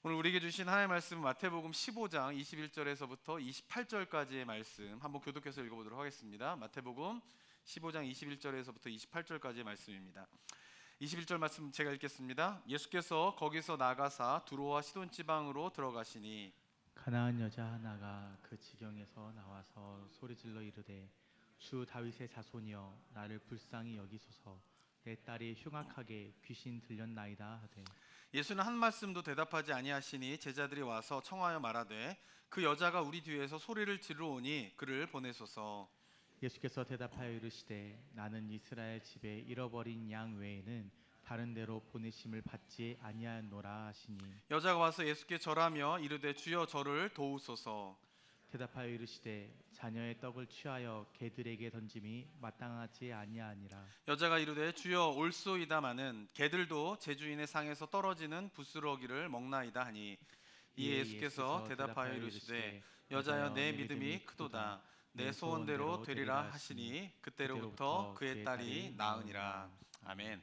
오늘 우리에게 주신 하나님의 말씀 마태복음 15장 21절에서부터 28절까지의 말씀 한번 교독해서 읽어보도록 하겠습니다. 마태복음 15장 21절에서부터 28절까지의 말씀입니다. 21절 말씀 제가 읽겠습니다. 예수께서 거기서 나가사 두로와 시돈 지방으로 들어가시니 가나안 여자 하나가 그 지경에서 나와서 소리질러 이르되 주 다윗의 자손이여 나를 불쌍히 여기소서 내 딸이 흉악하게 귀신 들렸나이다 하되 예수는 한 말씀도 대답하지 아니하시니 제자들이 와서 청하여 말하되 그 여자가 우리 뒤에서 소리를 지르오니 그를 보내소서. 예수께서 대답하여 이르시되 나는 이스라엘 집에 잃어버린 양 외에는 다른 데로 보내심을 받지 아니하노라 하시니 여자가 와서 예수께 절하며 이르되 주여 저를 도우소서. 대답하여 이르시되 자녀의 떡을 취하여 개들에게 던짐이 마땅하지 아니하니라. 여자가 이르되 주여 올소이다마는 개들도 제 주인의 상에서 떨어지는 부스러기를 먹나이다 하니 이에 예수께서 대답하여 이르시되 여자여 내 믿음이 크도다 내 소원대로 되리라 하시니 그때로부터 그의 딸이 나으니라. 아멘.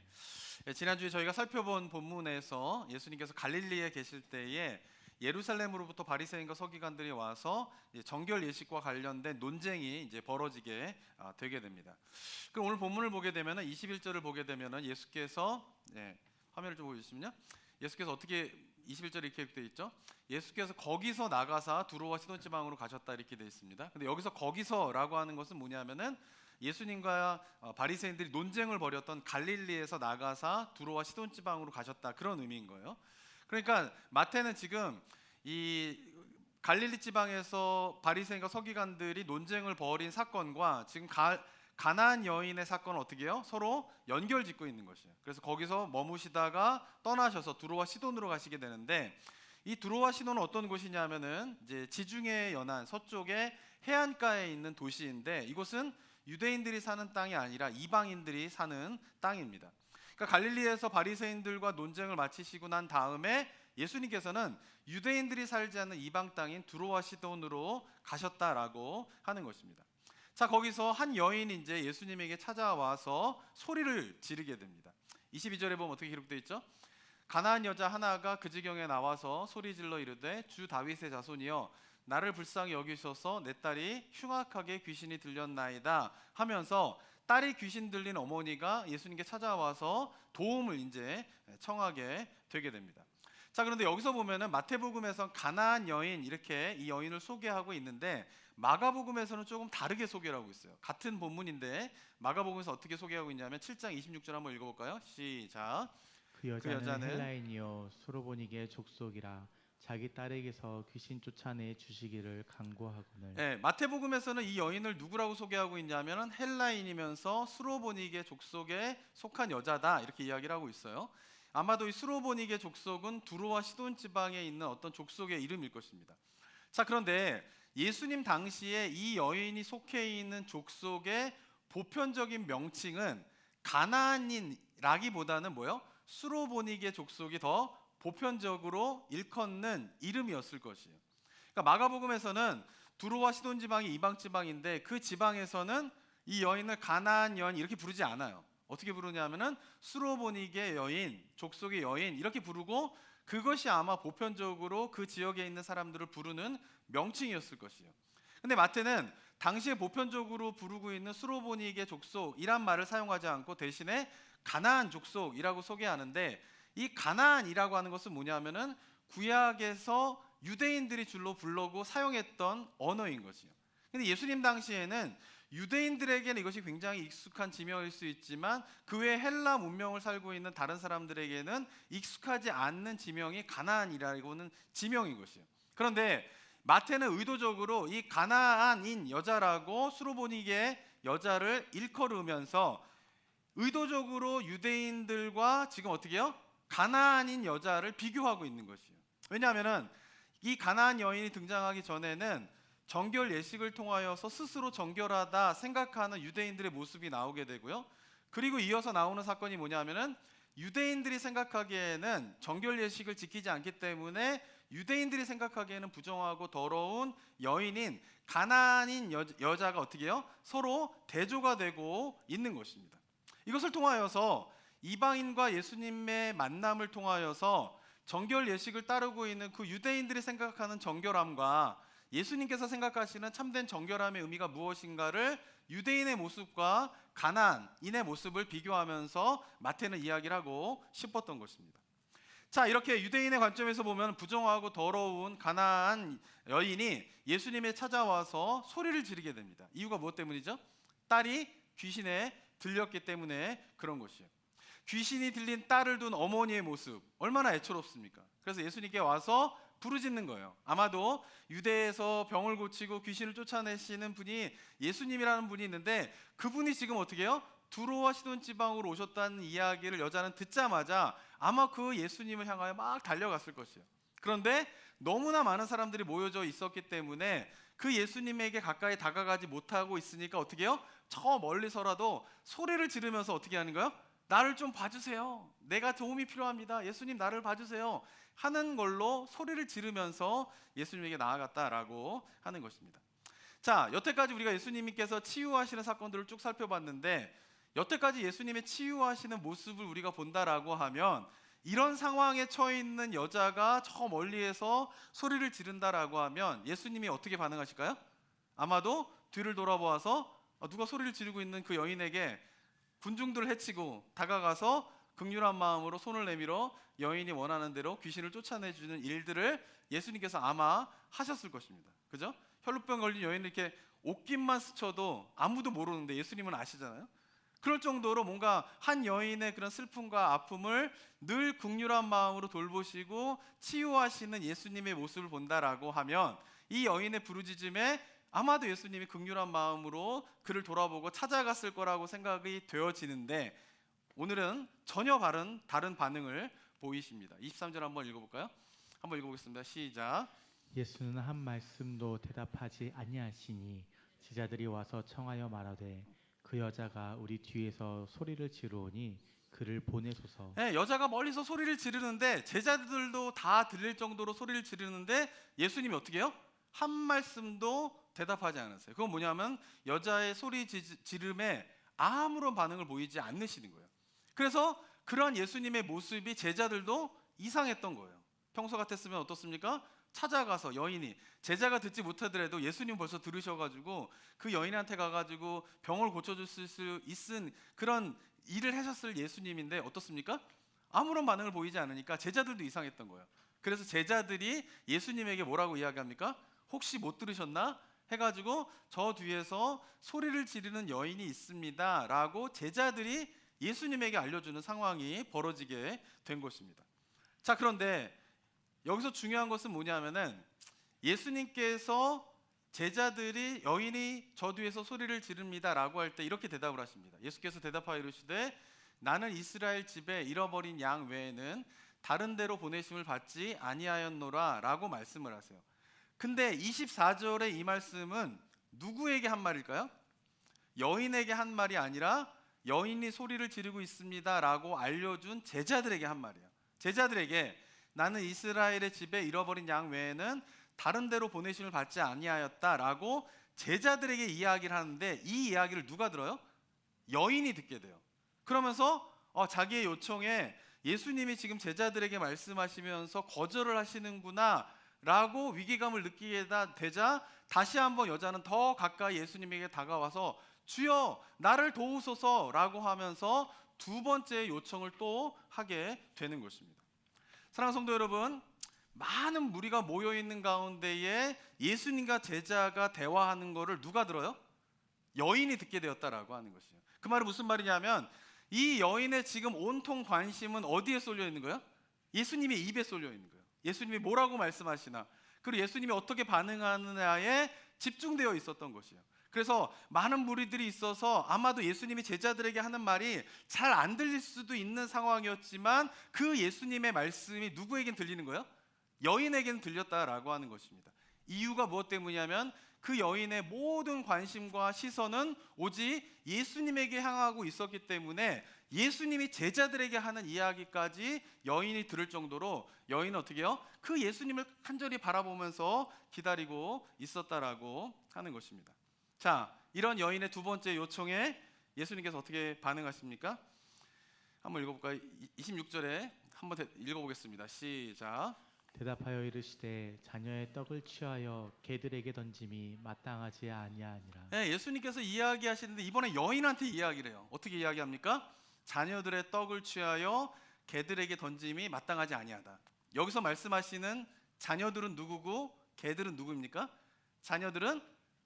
지난주에 저희가 살펴본 본문에서 예수님께서 갈릴리에 계실 때에 예루살렘으로부터 바리새인과 서기관들이 와서 정결 예식과 관련된 논쟁이 이제 벌어지게 되게 됩니다. 그럼 오늘 본문을 보게 되면 21절을 보게 되면 예수께서 화면을 좀 보여주시면요. 예수께서 어떻게 21절에 이렇게 되어 있죠? 예수께서 거기서 나가사 두로와 시돈 지방으로 가셨다 이렇게 되어 있습니다. 근데 여기서 거기서라고 하는 것은 뭐냐면은 예수님과 바리새인들이 논쟁을 벌였던 갈릴리에서 나가사 두로와 시돈 지방으로 가셨다 그런 의미인 거예요. 그러니까 마태는 지금 이 갈릴리 지방에서 바리새인과 서기관들이 논쟁을 벌인 사건과 지금 가나안 여인의 사건을 어떻게 해요? 서로 연결짓고 있는 것이에요. 그래서 거기서 머무시다가 떠나셔서 두로와 시돈으로 가시게 되는데 이 두로와 시돈은 어떤 곳이냐면은 이제 지중해 연안 서쪽의 해안가에 있는 도시인데 이곳은 유대인들이 사는 땅이 아니라 이방인들이 사는 땅입니다. 그러니까 갈릴리에서 바리새인들과 논쟁을 마치시고 난 다음에 예수님께서는 유대인들이 살지 않는 이방 땅인 두로와 시돈으로 가셨다라고 하는 것입니다. 자, 거기서 한 여인이 이제 예수님에게 찾아와서 소리를 지르게 됩니다. 22절에 보면 어떻게 기록되어 있죠? 가나안 여자 하나가 그 지경에 나와서 소리질러 이르되 주 다윗의 자손이여 나를 불쌍히 여기소서 내 딸이 흉악하게 귀신이 들렸나이다 하면서 딸이 귀신 들린 어머니가 예수님께 찾아와서 도움을 이제 청하게 되게 됩니다. 자, 그런데 여기서 보면은 마태복음에서 가나안 여인 이렇게 이 여인을 소개하고 있는데 마가복음에서는 조금 다르게 소개를 하고 있어요. 같은 본문인데 마가복음에서 어떻게 소개하고 있냐면 7장 26절 한번 읽어볼까요? 시작. 그 여자는 헬라인이요 수로보니게 족속이라 자기 딸에게서 귀신 쫓아내 주시기를 간구하거늘. 네, 마태복음에서는 이 여인을 누구라고 소개하고 있냐면 헬라인이면서 수로보니게 족속에 속한 여자다 이렇게 이야기를 하고 있어요. 아마도 이 수로보니게 족속은 두로와 시돈 지방에 있는 어떤 족속의 이름일 것입니다. 자, 그런데 예수님 당시에 이 여인이 속해 있는 족속의 보편적인 명칭은 가나안인이라기보다는 뭐요? 수로보니게 족속이 더 보편적으로 일컫는 이름이었을 것이에요. 그러니까 마가복음에서는 두로와 시돈 지방이 이방 지방인데 그 지방에서는 이 여인을 가나안 여인 이렇게 부르지 않아요. 어떻게 부르냐면은 수로보니게 여인, 족속의 여인 이렇게 부르고 그것이 아마 보편적으로 그 지역에 있는 사람들을 부르는 명칭이었을 것이에요. 근데 마태는 당시에 보편적으로 부르고 있는 수로보니게 족속이란 말을 사용하지 않고 대신에 가나안 족속이라고 소개하는데 이 가나안이라고 하는 것은 뭐냐면은 구약에서 유대인들이 줄로 부르고 사용했던 언어인 것이에요. 근데 예수님 당시에는 유대인들에게는 이것이 굉장히 익숙한 지명일 수 있지만 그 외에 헬라 문명을 살고 있는 다른 사람들에게는 익숙하지 않는 지명이 가나안이라고는 지명인 것이에요. 그런데 마태는 의도적으로 이 가나안인 여자라고 수로보니게 여자를 일컬으면서 의도적으로 유대인들과 지금 어떻게 해요? 가나안인 여자를 비교하고 있는 것이에요. 왜냐하면 이 가나안 여인이 등장하기 전에는 정결 예식을 통하여서 스스로 정결하다 생각하는 유대인들의 모습이 나오게 되고요. 그리고 이어서 나오는 사건이 뭐냐면은 유대인들이 생각하기에는 정결 예식을 지키지 않기 때문에 유대인들이 생각하기에는 부정하고 더러운 여인인 가나안인 여자가 어떻게 해요? 서로 대조가 되고 있는 것입니다. 이것을 통하여서 이방인과 예수님의 만남을 통하여서 정결 예식을 따르고 있는 그 유대인들이 생각하는 정결함과 예수님께서 생각하시는 참된 정결함의 의미가 무엇인가를 유대인의 모습과 가나안인의 모습을 비교하면서 마태는 이야기를 하고 싶었던 것입니다. 자, 이렇게 유대인의 관점에서 보면 부정하고 더러운 가나안 여인이 예수님에 찾아와서 소리를 지르게 됩니다. 이유가 무엇 때문이죠? 딸이 귀신에 들렸기 때문에 그런 것이에요. 귀신이 들린 딸을 둔 어머니의 모습 얼마나 애처롭습니까? 그래서 예수님께 와서 부르짖는 거예요. 아마도 유대에서 병을 고치고 귀신을 쫓아내시는 분이 예수님이라는 분이 있는데 그분이 지금 어떻게 해요? 두로와 시돈 지방으로 오셨다는 이야기를 여자는 듣자마자 아마 그 예수님을 향하여 막 달려갔을 것이에요. 그런데 너무나 많은 사람들이 모여져 있었기 때문에 그 예수님에게 가까이 다가가지 못하고 있으니까 어떻게 해요? 저 멀리서라도 소리를 지르면서 어떻게 하는 거예요? 나를 좀 봐주세요. 내가 도움이 필요합니다. 예수님 나를 봐주세요. 하는 걸로 소리를 지르면서 예수님에게 나아갔다라고 하는 것입니다. 자, 여태까지 우리가 예수님께서 치유하시는 사건들을 쭉 살펴봤는데 여태까지 예수님의 치유하시는 모습을 우리가 본다라고 하면 이런 상황에 처해 있는 여자가 저 멀리에서 소리를 지른다라고 하면 예수님이 어떻게 반응하실까요? 아마도 뒤를 돌아보아서 누가 소리를 지르고 있는 그 여인에게 군중들을 해치고 다가가서 긍휼한 마음으로 손을 내밀어 여인이 원하는 대로 귀신을 쫓아내주는 일들을 예수님께서 아마 하셨을 것입니다. 그죠? 혈루병 걸린 여인을 이렇게 옷깃만 스쳐도 아무도 모르는데 예수님은 아시잖아요. 그럴 정도로 뭔가 한 여인의 그런 슬픔과 아픔을 늘 긍휼한 마음으로 돌보시고 치유하시는 예수님의 모습을 본다라고 하면 이 여인의 부르짖음에 아마도 예수님이 긍휼한 마음으로 그를 돌아보고 찾아갔을 거라고 생각이 되어지는데 오늘은 전혀 다른 반응을 보이십니다. 23절 한번 읽어볼까요? 한번 읽어보겠습니다. 시작. 예수는 한 말씀도 대답하지 아니하시니 제자들이 와서 청하여 말하되 그 여자가 우리 뒤에서 소리를 지르오니 그를 보내소서. 네, 여자가 멀리서 소리를 지르는데 제자들도 다 들릴 정도로 소리를 지르는데 예수님이 어떻게 해요? 한 말씀도 대답하지 않았어요. 그건 뭐냐면 여자의 소리 지름에 아무런 반응을 보이지 않으시는 거예요. 그래서 그런 예수님의 모습이 제자들도 이상했던 거예요. 평소 같았으면 어떻습니까? 찾아가서 여인이 제자가 듣지 못하더라도 예수님 벌써 들으셔가지고 그 여인한테 가가지고 병을 고쳐줄 수 있은 그런 일을 하셨을 예수님인데 어떻습니까? 아무런 반응을 보이지 않으니까 제자들도 이상했던 거예요. 그래서 제자들이 예수님에게 뭐라고 이야기합니까? 혹시 못 들으셨나? 해가지고 저 뒤에서 소리를 지르는 여인이 있습니다 라고 제자들이 예수님에게 알려주는 상황이 벌어지게 된 것입니다. 자, 그런데 여기서 중요한 것은 뭐냐면은 예수님께서 제자들이 여인이 저 뒤에서 소리를 지릅니다 라고 할 때 이렇게 대답을 하십니다. 예수께서 대답하여 이르시되 나는 이스라엘 집에 잃어버린 양 외에는 다른 데로 보내심을 받지 아니하였노라 라고 말씀을 하세요. 근데 24절의 이 말씀은 누구에게 한 말일까요? 여인에게 한 말이 아니라 여인이 소리를 지르고 있습니다 라고 알려준 제자들에게 한 말이에요. 제자들에게 나는 이스라엘의 집에 잃어버린 양 외에는 다른 데로 보내심을 받지 아니하였다라고 제자들에게 이야기를 하는데 이 이야기를 누가 들어요? 여인이 듣게 돼요. 그러면서 자기의 요청에 예수님이 지금 제자들에게 말씀하시면서 거절을 하시는구나 라고 위기감을 느끼게 되자 다시 한번 여자는 더 가까이 예수님에게 다가와서 주여 나를 도우소서 라고 하면서 두 번째 요청을 또 하게 되는 것입니다. 사랑하는 성도 여러분, 많은 무리가 모여있는 가운데에 예수님과 제자가 대화하는 것을 누가 들어요? 여인이 듣게 되었다라고 하는 것이에요. 그 말은 무슨 말이냐면 이 여인의 지금 온통 관심은 어디에 쏠려 있는 거예요? 예수님의 입에 쏠려 있는 거예요. 예수님이 뭐라고 말씀하시나 그리고 예수님이 어떻게 반응하느냐에 집중되어 있었던 것이에요. 그래서 많은 무리들이 있어서 아마도 예수님이 제자들에게 하는 말이 잘 안 들릴 수도 있는 상황이었지만 그 예수님의 말씀이 누구에겐 들리는 거예요? 여인에게는 들렸다라고 하는 것입니다. 이유가 무엇 때문이냐면 그 여인의 모든 관심과 시선은 오직 예수님에게 향하고 있었기 때문에 예수님이 제자들에게 하는 이야기까지 여인이 들을 정도로 여인은 어떻게 해요? 그 예수님을 간절히 바라보면서 기다리고 있었다라고 하는 것입니다. 자, 이런 여인의 두 번째 요청에 예수님께서 어떻게 반응하십니까? 한번 읽어볼까요? 26절에 한번 읽어보겠습니다. 시작. 대답하여 이르시되 자녀의 떡을 취하여 개들에게 던짐이 마땅하지 아니하니라. 네, 예수님께서 이야기하시는데 이번에 여인한테 이야기를 해요. 어떻게 이야기합니까? 자녀들의 떡을 취하여 개들에게 던짐이 마땅하지 아니하다. 여기서 말씀하시는 자녀들은 누구고 개들은 누구입니까? 자녀들은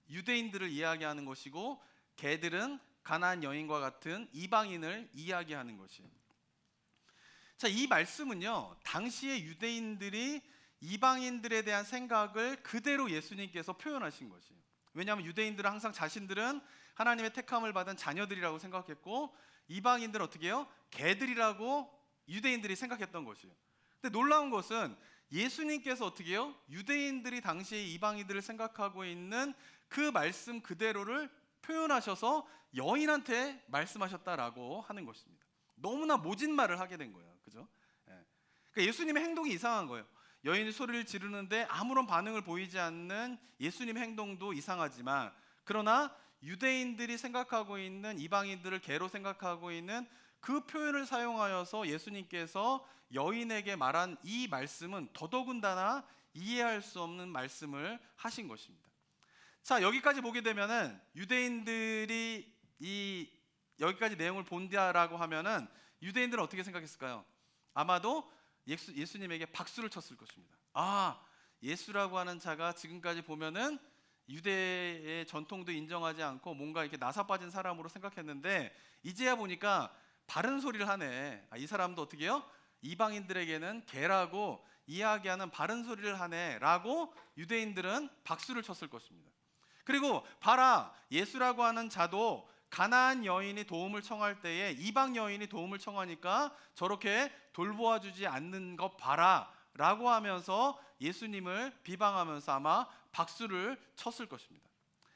유대인들을 이야기하는 것이고 개들은 가나안 여인과 같은 이방인을 이야기하는 것이에요. 자, 이 말씀은요, 당시의 유대인들이 이방인들에 대한 생각을 그대로 예수님께서 표현하신 것이에요. 왜냐하면 유대인들은 항상 자신들은 하나님의 택함을 받은 자녀들이라고 생각했고, 이방인들은 어떻게 해요? 개들이라고 유대인들이 생각했던 것이에요. 근데 놀라운 것은 예수님께서 어떻게 해요? 유대인들이 당시에 이방인들을 생각하고 있는 그 말씀 그대로를 표현하셔서 여인한테 말씀하셨다라고 하는 것입니다. 너무나 모진 말을 하게 된 거예요. 그죠? 그러니까 예수님의 행동이 이상한 거예요. 여인이 소리를 지르는데 아무런 반응을 보이지 않는 예수님의 행동도 이상하지만, 그러나 유대인들이 생각하고 있는 이방인들을 개로 생각하고 있는 그 표현을 사용하여서 예수님께서 여인에게 말한 이 말씀은 더더군다나 이해할 수 없는 말씀을 하신 것입니다. 자, 여기까지 보게 되면은 유대인들이 여기까지 내용을 본다라고 하면은 유대인들은 어떻게 생각했을까요? 아마도 예수님에게 박수를 쳤을 것입니다. 아, 예수라고 하는 자가 지금까지 보면은 유대의 전통도 인정하지 않고 뭔가 이렇게 나사 빠진 사람으로 생각했는데 이제야 보니까 바른 소리를 하네. 이 사람도 어떻게 해요? 이방인들에게는 개라고 이야기하는 바른 소리를 하네 라고 유대인들은 박수를 쳤을 것입니다. 그리고 봐라, 예수라고 하는 자도 가나안 여인이 도움을 청할 때에 이방 여인이 도움을 청하니까 저렇게 돌보아주지 않는 것 봐라 라고 하면서 예수님을 비방하면서 아마 박수를 쳤을 것입니다.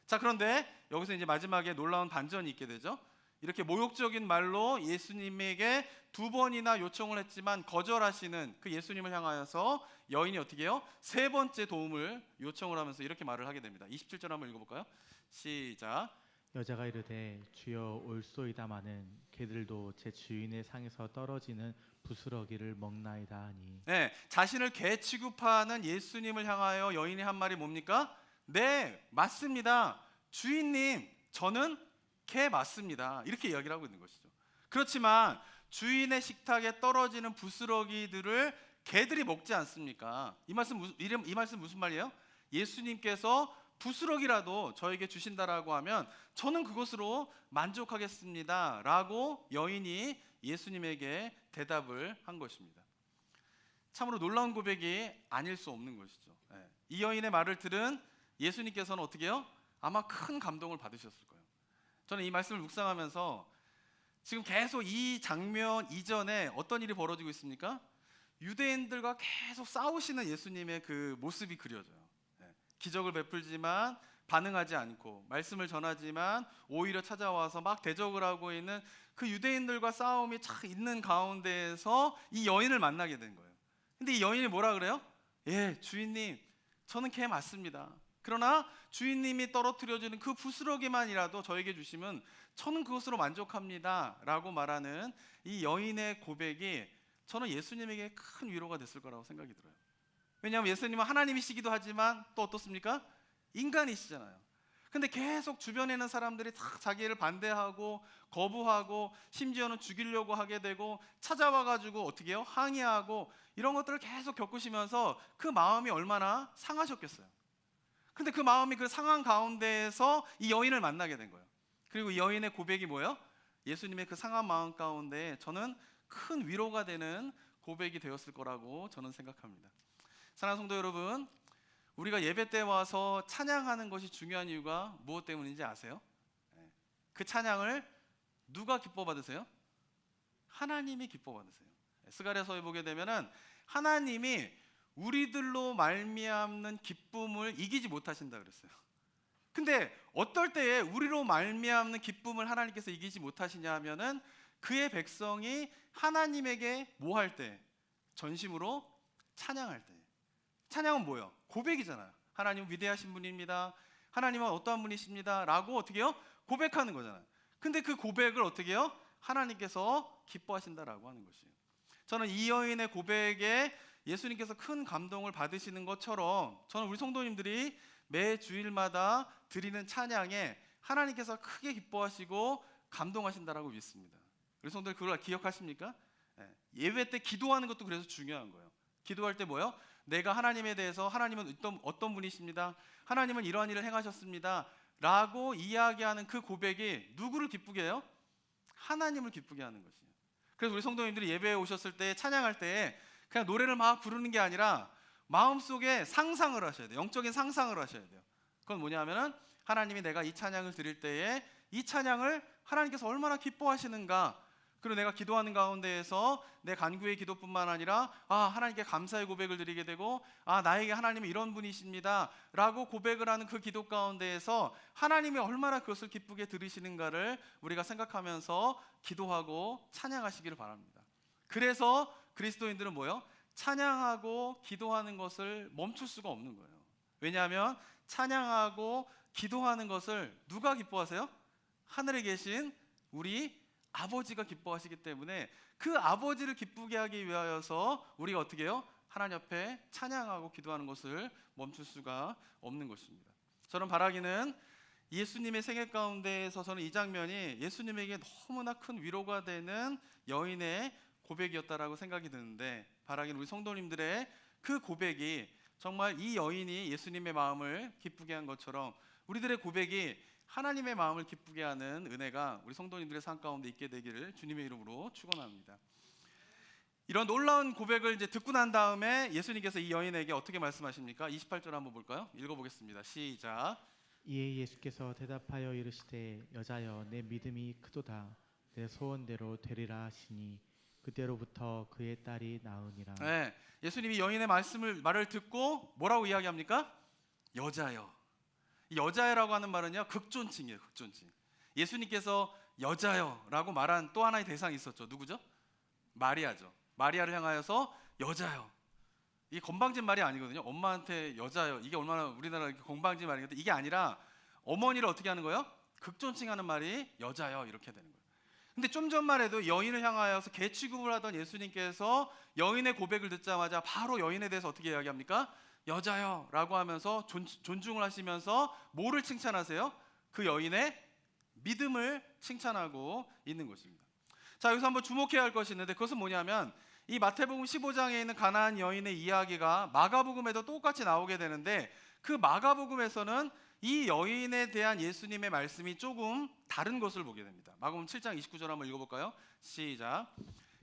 자, 그런데 여기서 이제 마지막에 놀라운 반전이 있게 되죠. 이렇게 모욕적인 말로 예수님에게 2번이나 요청을 했지만 거절하시는 그 예수님을 향하여서 여인이 어떻게 해요? 3번째 도움을 요청을 하면서 이렇게 말을 하게 됩니다. 27절 한번 읽어볼까요? 시작. 여자가 이르되 주여 올소이다마는 개들도 제 주인의 상에서 떨어지는 부스러기를 먹나이다 하니. 네, 자신을 개 취급하는 예수님을 향하여 여인이 한 말이 뭡니까? 네, 맞습니다. 주인님, 저는 개 맞습니다. 이렇게 이야기를 하고 있는 것이죠. 그렇지만 주인의 식탁에 떨어지는 부스러기들을 개들이 먹지 않습니까? 이 말씀 무슨 말이에요? 예수님께서 부스러기라도 저에게 주신다라고 하면 저는 그것으로 만족하겠습니다 라고 여인이 예수님에게 대답을 한 것입니다. 참으로 놀라운 고백이 아닐 수 없는 것이죠. 이 여인의 말을 들은 예수님께서는 어떻게 해요? 아마 큰 감동을 받으셨을 거예요. 저는 이 말씀을 묵상하면서 지금 계속 이 장면 이전에 어떤 일이 벌어지고 있습니까? 유대인들과 계속 싸우시는 예수님의 그 모습이 그려져요. 기적을 베풀지만 반응하지 않고, 말씀을 전하지만 오히려 찾아와서 막 대적을 하고 있는 그 유대인들과 싸움이 착 있는 가운데에서 이 여인을 만나게 된 거예요. 근데 이 여인이 뭐라 그래요? 예, 주인님, 저는 개 맞습니다. 그러나 주인님이 떨어뜨려주는 그 부스러기만이라도 저에게 주시면 저는 그것으로 만족합니다 라고 말하는 이 여인의 고백이 저는 예수님에게 큰 위로가 됐을 거라고 생각이 들어요. 왜냐하면 예수님은 하나님이시기도 하지만 또 어떻습니까? 인간이시잖아요. 근데 계속 주변에 있는 사람들이 다 자기를 반대하고 거부하고 심지어는 죽이려고 하게 되고 찾아와가지고 어떻게 해요? 항의하고 이런 것들을 계속 겪으시면서 그 마음이 얼마나 상하셨겠어요. 근데 그 마음이 그 상한 가운데에서 이 여인을 만나게 된 거예요. 그리고 이 여인의 고백이 뭐예요? 예수님의 그 상한 마음 가운데 저는 큰 위로가 되는 고백이 되었을 거라고 저는 생각합니다. 사랑하는 성도 여러분, 우리가 예배 때 와서 찬양하는 것이 중요한 이유가 무엇 때문인지 아세요? 그 찬양을 누가 기뻐 받으세요? 하나님이 기뻐 받으세요. 스가랴서에 보게 되면은 하나님이 우리들로 말미암는 기쁨을 이기지 못하신다 그랬어요. 근데 어떨 때에 우리로 말미암는 기쁨을 하나님께서 이기지 못하시냐 하면은 그의 백성이 하나님에게 뭐 할 때? 전심으로 찬양할 때. 찬양은 뭐예요? 고백이잖아요. 하나님은 위대하신 분입니다. 하나님은 어떠한 분이십니다 라고 어떻게 해요? 고백하는 거잖아요. 근데 그 고백을 어떻게 해요? 하나님께서 기뻐하신다라고 하는 것이에요. 저는 이 여인의 고백에 예수님께서 큰 감동을 받으시는 것처럼 저는 우리 성도님들이 매 주일마다 드리는 찬양에 하나님께서 크게 기뻐하시고 감동하신다라고 믿습니다. 우리 성도들 그걸 기억하십니까? 예배 때 기도하는 것도 그래서 중요한 거예요. 기도할 때 뭐요? 내가 하나님에 대해서 하나님은 어떤 분이십니다. 하나님은 이러한 일을 행하셨습니다. 라고 이야기하는 그 고백이 누구를 기쁘게 해요? 하나님을 기쁘게 하는 것이에요. 그래서 우리 성도님들이 예배에 오셨을 때 찬양할 때 그냥 노래를 막 부르는 게 아니라 마음속에 상상을 하셔야 돼요. 영적인 상상을 하셔야 돼요. 그건 뭐냐면은 하나님이 내가 이 찬양을 드릴 때에 이 찬양을 하나님께서 얼마나 기뻐하시는가, 그리고 내가 기도하는 가운데에서 내 간구의 기도뿐만 아니라 하나님께 감사의 고백을 드리게 되고 나에게 하나님은 이런 분이십니다 라고 고백을 하는 그 기도 가운데에서 하나님이 얼마나 그것을 기쁘게 들으시는가를 우리가 생각하면서 기도하고 찬양하시기를 바랍니다. 그래서 그리스도인들은 뭐예요? 찬양하고 기도하는 것을 멈출 수가 없는 거예요. 왜냐하면 찬양하고 기도하는 것을 누가 기뻐하세요? 하늘에 계신 우리 아버지가 기뻐하시기 때문에 그 아버지를 기쁘게 하기 위하여서 우리가 어떻게 해요? 하나님 앞에 찬양하고 기도하는 것을 멈출 수가 없는 것입니다. 저는 바라기는 예수님의 생애 가운데에서 저는 이 장면이 예수님에게 너무나 큰 위로가 되는 여인의 고백이었다라고 생각이 드는데, 바라기는 우리 성도님들의 그 고백이 정말 이 여인이 예수님의 마음을 기쁘게 한 것처럼 우리들의 고백이 하나님의 마음을 기쁘게 하는 은혜가 우리 성도님들의 삶 가운데 있게 되기를 주님의 이름으로 축원합니다. 이런 놀라운 고백을 이제 듣고 난 다음에 예수님께서 이 여인에게 어떻게 말씀하십니까? 28절 한번 볼까요? 읽어보겠습니다. 시작. 이에 예수께서 대답하여 이르시되 여자여 내 믿음이 크도다. 내 소원대로 되리라 하시니 그때로부터 그의 딸이 나으니라. 네, 예수님이 여인의 말을 듣고 뭐라고 이야기합니까? 여자여. 이 여자여라고 하는 말은요 극존칭이에요. 극존칭. 예수님께서 여자여라고 말한 또 하나의 대상이 있었죠. 누구죠? 마리아죠. 마리아를 향하여서 여자여. 이게 건방진 말이 아니거든요. 엄마한테 여자여. 이게 얼마나 우리나라 건방진 말인데 이게 아니라 어머니를 어떻게 하는 거예요? 극존칭하는 말이 여자여 이렇게 되는 거예요. 근데 좀 전만 해도 여인을 향하여서 개 취급을 하던 예수님께서 여인의 고백을 듣자마자 바로 여인에 대해서 어떻게 이야기합니까? 여자여 라고 하면서 존중을 하시면서 뭐를 칭찬하세요? 그 여인의 믿음을 칭찬하고 있는 것입니다. 자, 여기서 한번 주목해야 할 것이 있는데 그것은 뭐냐면 이 마태복음 15장에 있는 가나안 여인의 이야기가 마가복음에도 똑같이 나오게 되는데 그 마가복음에서는 이 여인에 대한 예수님의 말씀이 조금 다른 것을 보게 됩니다. 마가복음 7장 29절 한번 읽어볼까요? 시작.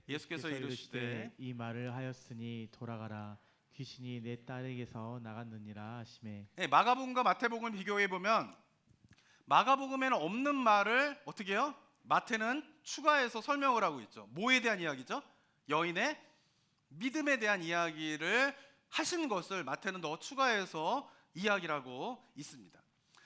예수께서 이르시되 이 말을 하였으니 돌아가라. 귀신이 내 딸에게서 나갔느니라 하시매. 네, 마가복음과 마태복음을 비교해 보면 마가복음에는 없는 말을 어떻게 해요? 마태는 추가해서 설명을 하고 있죠. 뭐에 대한 이야기죠? 여인의 믿음에 대한 이야기를 하신 것을 마태는 더 추가해서 이야기를 하고 있습니다.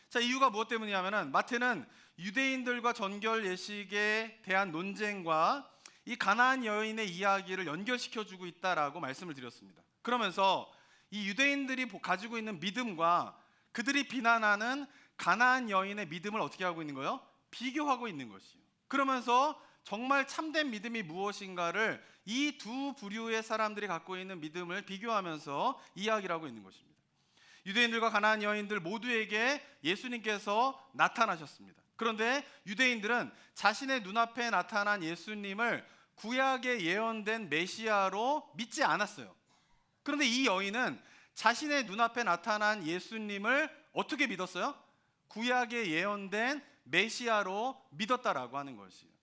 자, 이유가 무엇 때문이냐면은 마태는 유대인들과 전결 예식에 대한 논쟁과 이 가나안 여인의 이야기를 연결시켜 주고 있다라고 말씀을 드렸습니다. 그러면서 이 유대인들이 가지고 있는 믿음과 그들이 비난하는 가나안 여인의 믿음을 어떻게 하고 있는 거예요? 비교하고 있는 것이에요. 그러면서 정말 참된 믿음이 무엇인가를 이 두 부류의 사람들이 갖고 있는 믿음을 비교하면서 이야기를 하고 있는 것입니다. 유대인들과 가나안 여인들 모두에게 예수님께서 나타나셨습니다. 그런데 유대인들은 자신의 눈앞에 나타난 예수님을 구약에 예언된 메시아로 믿지 않았어요. 그런데 이 여인은 자신의 눈앞에 나타난 예수님을 어떻게 믿었어요? 구약에 예언된 메시아로 믿었다라고 하는 것이에요.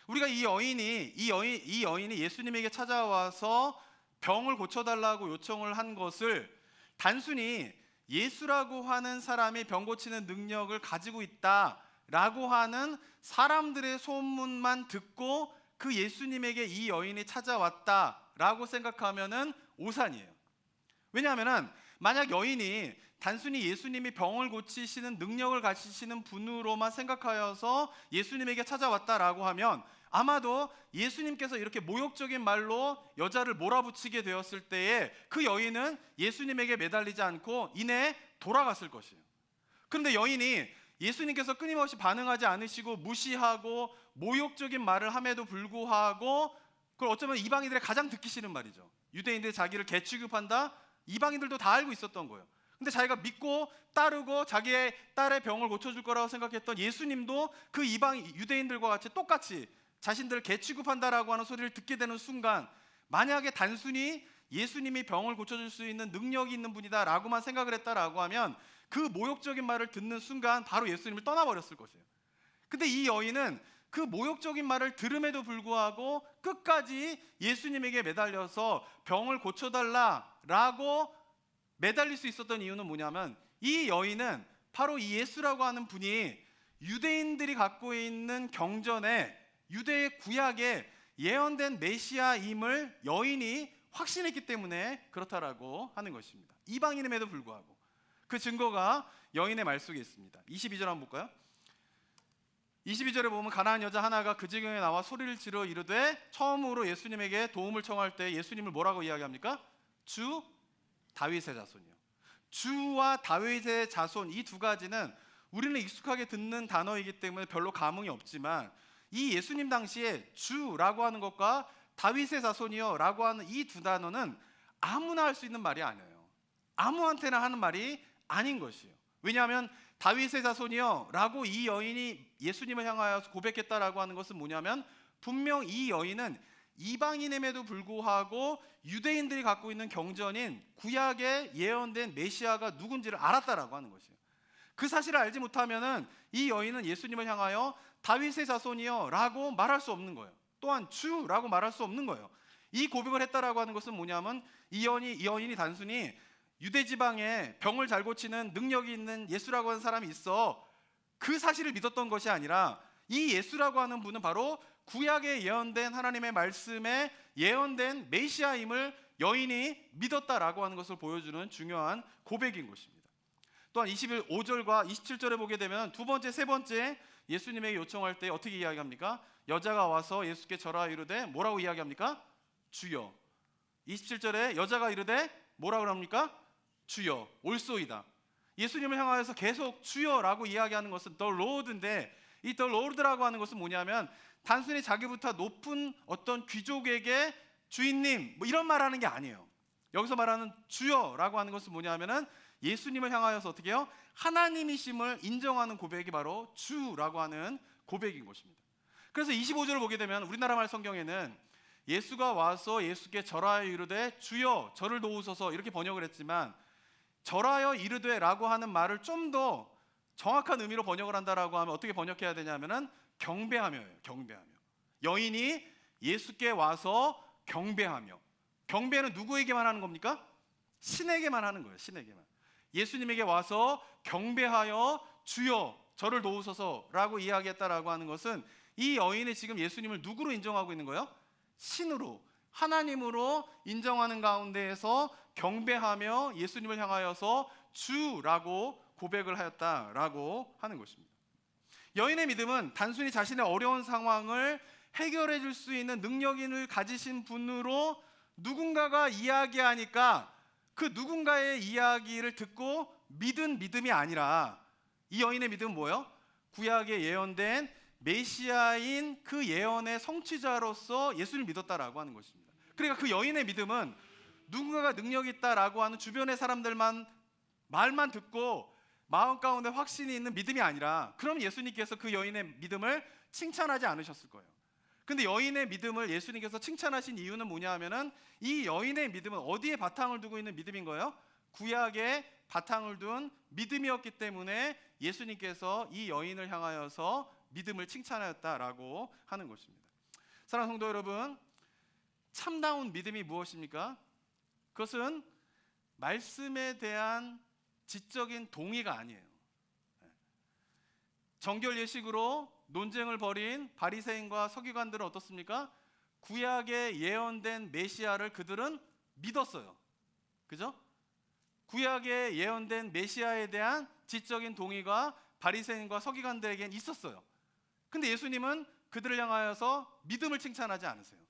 우리가 이 여인이 예수님에게 찾아와서 병을 고쳐달라고 요청을 한 것을 단순히 예수라고 하는 사람이 병 고치는 능력을 가지고 있다라고 하는 사람들의 소문만 듣고 그 예수님에게 이 여인이 찾아왔다라고 생각하면은 오산이에요. 왜냐하면은 만약 여인이 단순히 예수님이 병을 고치시는 능력을 가지시는 분으로만 생각하여서 예수님에게 찾아왔다라고 하면 아마도 예수님께서 이렇게 모욕적인 말로 여자를 몰아붙이게 되었을 때에 그 여인은 예수님에게 매달리지 않고 이내 돌아갔을 것이에요. 그런데 여인이 예수님께서 끊임없이 반응하지 않으시고 무시하고 모욕적인 말을 함에도 불구하고 그걸 어쩌면 이방인들의 가장 듣기 싫은 말이죠. 유대인들이 자기를 개 취급한다. 이방인들도 다 알고 있었던 거예요. 근데 자기가 믿고 따르고 자기의 딸의 병을 고쳐줄 거라고 생각했던 예수님도 그 이방 유대인들과 같이 똑같이 자신들을 개 취급한다라고 하는 소리를 듣게 되는 순간, 만약에 단순히 예수님이 병을 고쳐줄 수 있는 능력이 있는 분이다라고만 생각을 했다라고 하면 그 모욕적인 말을 듣는 순간 바로 예수님을 떠나버렸을 것이에요. 근데 이 여인은 그 모욕적인 말을 들음에도 불구하고 끝까지 예수님에게 매달려서 병을 고쳐달라라고 매달릴 수 있었던 이유는 뭐냐면, 이 여인은 바로 이 예수라고 하는 분이 유대인들이 갖고 있는 경전에 유대의 구약에 예언된 메시아임을 여인이 확신했기 때문에 그렇다라고 하는 것입니다. 이방인임에도 불구하고. 그 증거가 여인의 말 속에 있습니다. 22절 한번 볼까요? 22절에 보면 가나안 여자 하나가 그 지경에 나와 소리를 지르어 이르되, 처음으로 예수님에게 도움을 청할 때 예수님을 뭐라고 이야기합니까? 주 다윗의 자손이요. 주와 다윗의 자손, 이 두 가지는 우리는 익숙하게 듣는 단어이기 때문에 별로 감흥이 없지만, 이 예수님 당시에 주라고 하는 것과 다윗의 자손이요 라고 하는 이 두 단어는 아무나 할 수 있는 말이 아니에요. 아무한테나 하는 말이 아닌 것이에요. 왜냐하면 다윗의 자손이요 라고 이 여인이 예수님을 향하여 고백했다라고 하는 것은 뭐냐면, 분명 이 여인은 이방인임에도 불구하고 유대인들이 갖고 있는 경전인 구약에 예언된 메시아가 누군지를 알았다라고 하는 것이에요. 그 사실을 알지 못하면은 이 여인은 예수님을 향하여 다윗의 자손이요 라고 말할 수 없는 거예요. 또한 주라고 말할 수 없는 거예요. 이 고백을 했다라고 하는 것은 뭐냐면, 이 여인이 단순히 유대 지방에 병을 잘 고치는 능력이 있는 예수라고 하는 사람이 있어, 그 사실을 믿었던 것이 아니라, 이 예수라고 하는 분은 바로 구약에 예언된 하나님의 말씀에 예언된 메시아임을 여인이 믿었다라고 하는 것을 보여주는 중요한 고백인 것입니다. 또한 25절과 27절에 보게 되면 두 번째, 세 번째 예수님에게 요청할 때 어떻게 이야기합니까? 여자가 와서 예수께 절하여 이르되 뭐라고 이야기합니까? 주여. 27절에 여자가 이르되 뭐라고 합니까? 주여, 올소이다. 예수님을 향하여서 계속 주여라고 이야기하는 것은 the Lord인데, 이 the Lord라고 하는 것은 뭐냐면, 단순히 자기보다 높은 어떤 귀족에게 주인님 뭐 이런 말하는 게 아니에요. 여기서 말하는 주여라고 하는 것은 뭐냐면은 예수님을 향하여서 어떻게 해요? 하나님이심을 인정하는 고백이 바로 주라고 하는 고백인 것입니다. 그래서 25절을 보게 되면 우리나라 말 성경에는 예수가 와서 예수께 절하여 이르되 주여 저를 도우소서 이렇게 번역을 했지만, 절하여 이르되라고 하는 말을 좀 더 정확한 의미로 번역을 한다라고 하면 어떻게 번역해야 되냐면은 경배하며예요. 경배하며. 여인이 예수께 와서 경배하며. 경배는 누구에게만 하는 겁니까? 신에게만 하는 거예요. 신에게만. 예수님에게 와서 경배하여 주여 저를 도우소서라고 이야기했다라고 하는 것은, 이 여인이 지금 예수님을 누구로 인정하고 있는 거예요? 신으로, 하나님으로 인정하는 가운데에서 경배하며 예수님을 향하여서 주라고 고백을 하였다라고 하는 것입니다. 여인의 믿음은 단순히 자신의 어려운 상황을 해결해 줄 수 있는 능력을 가지신 분으로 누군가가 이야기하니까 그 누군가의 이야기를 듣고 믿은 믿음이 아니라, 이 여인의 믿음은 뭐예요? 구약에 예언된 메시아인 그 예언의 성취자로서 예수를 믿었다라고 하는 것입니다. 그러니까 그 여인의 믿음은 누군가가 능력이 있다라고 하는 주변의 사람들만 말만 듣고 마음 가운데 확신이 있는 믿음이 아니라, 그럼 예수님께서 그 여인의 믿음을 칭찬하지 않으셨을 거예요. 근데 여인의 믿음을 예수님께서 칭찬하신 이유는 뭐냐 하면은, 이 여인의 믿음은 어디에 바탕을 두고 있는 믿음인 거예요? 구약에 바탕을 둔 믿음이었기 때문에 예수님께서 이 여인을 향하여서 믿음을 칭찬하였다라고 하는 것입니다. 사랑하는 성도 여러분, 참다운 믿음이 무엇입니까? 그것은 말씀에 대한 지적인 동의가 아니에요. 정결 예식으로 논쟁을 벌인 바리새인과 서기관들은 어떻습니까? 구약에 예언된 메시아를 그들은 믿었어요. 그죠? 구약에 예언된 메시아에 대한 지적인 동의가 바리새인과 서기관들에겐 있었어요. 근데 예수님은 그들을 향하여서 믿음을 칭찬하지 않으세요.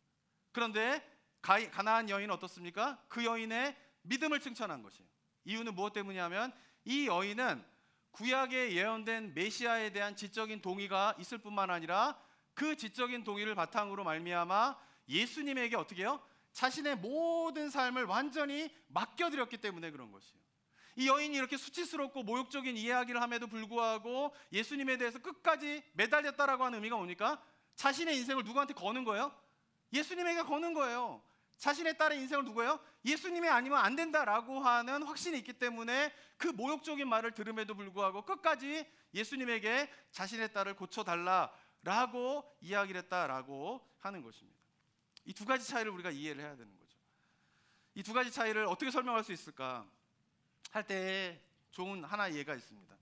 그런데 가나안 여인은 어떻습니까? 그 여인의 믿음을 칭찬한 것이에요. 이유는 무엇 때문이냐면, 이 여인은 구약에 예언된 메시아에 대한 지적인 동의가 있을 뿐만 아니라 그 지적인 동의를 바탕으로 말미암아 예수님에게 어떻게 해요? 자신의 모든 삶을 완전히 맡겨드렸기 때문에 그런 것이에요. 이 여인이 이렇게 수치스럽고 모욕적인 이야기를 함에도 불구하고 예수님에 대해서 끝까지 매달렸다라고 하는 의미가 뭡니까? 자신의 인생을 누구한테 거는 거예요? 예수님에게 거는 거예요. 자신의 딸의 인생을 누구예요? 예수님이 아니면 안 된다라고 하는 확신이 있기 때문에 그 모욕적인 말을 들음에도 불구하고 끝까지 예수님에게 자신의 딸을 고쳐달라라고 이야기를 했다라고 하는 것입니다. 이 두 가지 차이를 우리가 이해를 해야 되는 거죠. 이 두 가지 차이를 어떻게 설명할 수 있을까 할 때 좋은 하나의 예가 있습니다.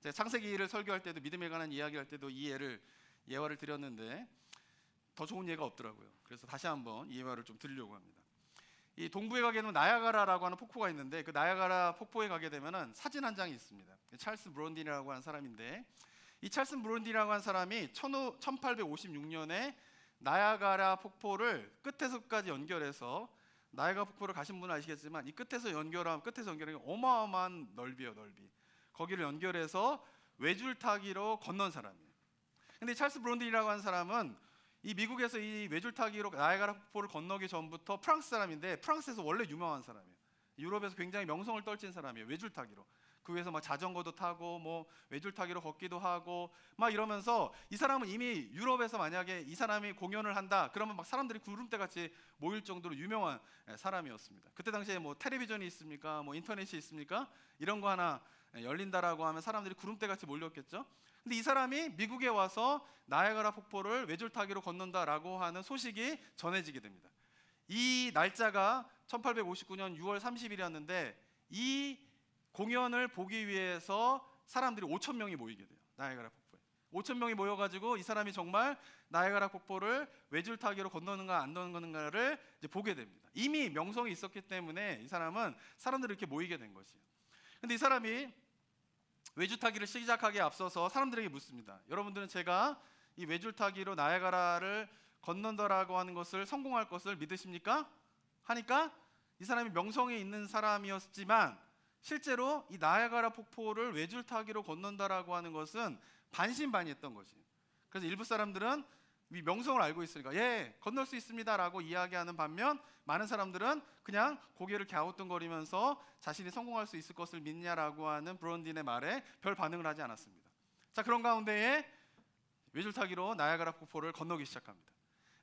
제가 창세기를 설교할 때도 믿음에 관한 이야기할 때도 이 예화를 드렸는데 더 좋은 예가 없더라고요. 그래서 다시 한번 이 예화를 좀 드리려고 합니다. 이 동부에 가게 되면 나야가라라고 하는 폭포가 있는데 그 나야가라 폭포에 가게 되면은 사진 한 장이 있습니다. 찰스 브론딘이라고 하는 사람인데 이 찰스 브론딘이라고 하는 사람이 1856년에 나야가라 폭포를 끝에서 끝까지 연결해서 나야가라 폭포를 가신 분은 아시겠지만 이 끝에서 연결하면 어마어마한 넓이에요, 넓이. 거기를 연결해서 외줄타기로 건넌 사람이에요. 근데 찰스 브론딘이라고 하는 사람은 이 미국에서 이 외줄타기로 나야가라 폭포를 건너기 전부터 프랑스 사람인데 프랑스에서 원래 유명한 사람이에요. 유럽에서 굉장히 명성을 떨친 사람이에요. 외줄타기로. 그 위에서 막 자전거도 타고 뭐 외줄타기로 걷기도 하고 막 이러면서 이 사람은 이미 유럽에서 만약에 이 사람이 공연을 한다 그러면 막 사람들이 구름대 같이 모일 정도로 유명한 사람이었습니다. 그때 당시에 뭐 텔레비전이 있습니까? 뭐 인터넷이 있습니까? 이런 거 하나 열린다라고 하면 사람들이 구름대 같이 몰렸겠죠. 근데 이 사람이 미국에 와서 나야가라 폭포를 외줄타기로 건넌다라고 하는 소식이 전해지게 됩니다. 이 날짜가 1859년 6월 30일이었는데 이 공연을 보기 위해서 사람들이 5천 명이 모이게 돼요. 나야가라 폭포에 5천 명이 모여가지고 이 사람이 정말 나야가라 폭포를 외줄타기로 건너는가 안 건너는가를 이제 보게 됩니다. 이미 명성이 있었기 때문에 이 사람은 사람들이 이렇게 모이게 된 것이에요. 근데 이 사람이 외줄타기를 시작하기에 앞서서 사람들에게 묻습니다. 여러분들은 제가 이 외줄타기로 나야가라를 건넌다라고 하는 것을 성공할 것을 믿으십니까? 하니까 이 사람이 명성이 있는 사람이었지만 실제로 이 나야가라 폭포를 외줄타기로 건넌다라고 하는 것은 반신반의했던 것이에요. 그래서 일부 사람들은 이 명성을 알고 있으니까 예 건널 수 있습니다라고 이야기하는 반면 많은 사람들은 그냥 고개를 갸우뚱거리면서 자신이 성공할 수 있을 것을 믿냐라고 하는 브론딘의 말에 별 반응을 하지 않았습니다. 자, 그런 가운데에 외줄타기로 나야가라 폭포를 건너기 시작합니다.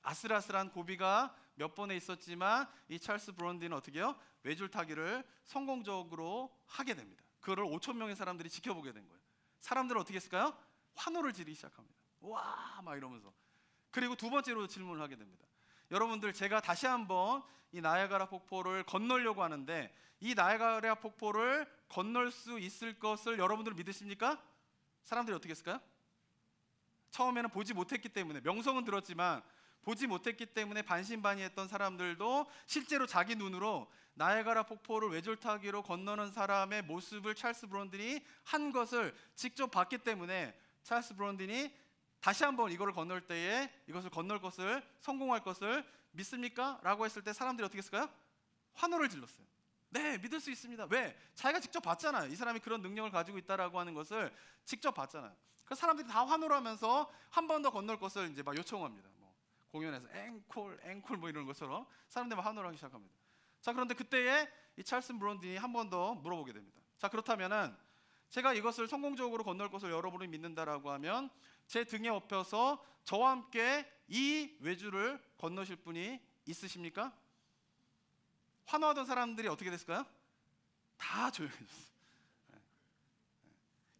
아슬아슬한 고비가 몇 번에 있었지만 이 찰스 브론딘은 어떻게 해요? 외줄타기를 성공적으로 하게 됩니다. 그거를 5천 명의 사람들이 지켜보게 된 거예요. 사람들은 어떻게 했을까요? 환호를 지르기 시작합니다. 와, 막 이러면서. 그리고 두 번째로 질문을 하게 됩니다. 여러분들, 제가 다시 한번 이 나야가라 폭포를 건너려고 하는데 이 나야가라 폭포를 건널 수 있을 것을 여러분들 믿으십니까? 사람들이 어떻게 했을까요? 처음에는 보지 못했기 때문에, 명성은 들었지만 보지 못했기 때문에 반신반의했던 사람들도 실제로 자기 눈으로 나야가라 폭포를 외줄타기로 건너는 사람의 모습을 찰스 브론딘이 한 것을 직접 봤기 때문에 찰스 브론딘이 다시 한번 이거를 건널 때에 이것을 건널 것을 성공할 것을 믿습니까? 라고 했을 때 사람들이 어떻게 했을까요? 환호를 질렀어요. 네, 믿을 수 있습니다. 왜? 자기가 직접 봤잖아요. 이 사람이 그런 능력을 가지고 있다라고 하는 것을 직접 봤잖아요. 그래서 사람들이 다 환호를 하면서 한 번 더 건널 것을 이제 막 요청합니다. 뭐 공연에서 앵콜 뭐 이런 것처럼 사람들이 막 환호를 하기 시작합니다. 자, 그런데 그때에 이 찰스 브론딘이 한 번 더 물어보게 됩니다. 자, 그렇다면은 제가 이것을 성공적으로 건널 것을 여러분이 믿는다라고 하면 제 등에 업혀서 저와 함께 이 외줄을 건너실 분이 있으십니까? 환호하던 사람들이 어떻게 됐을까요? 다 조용해졌어요.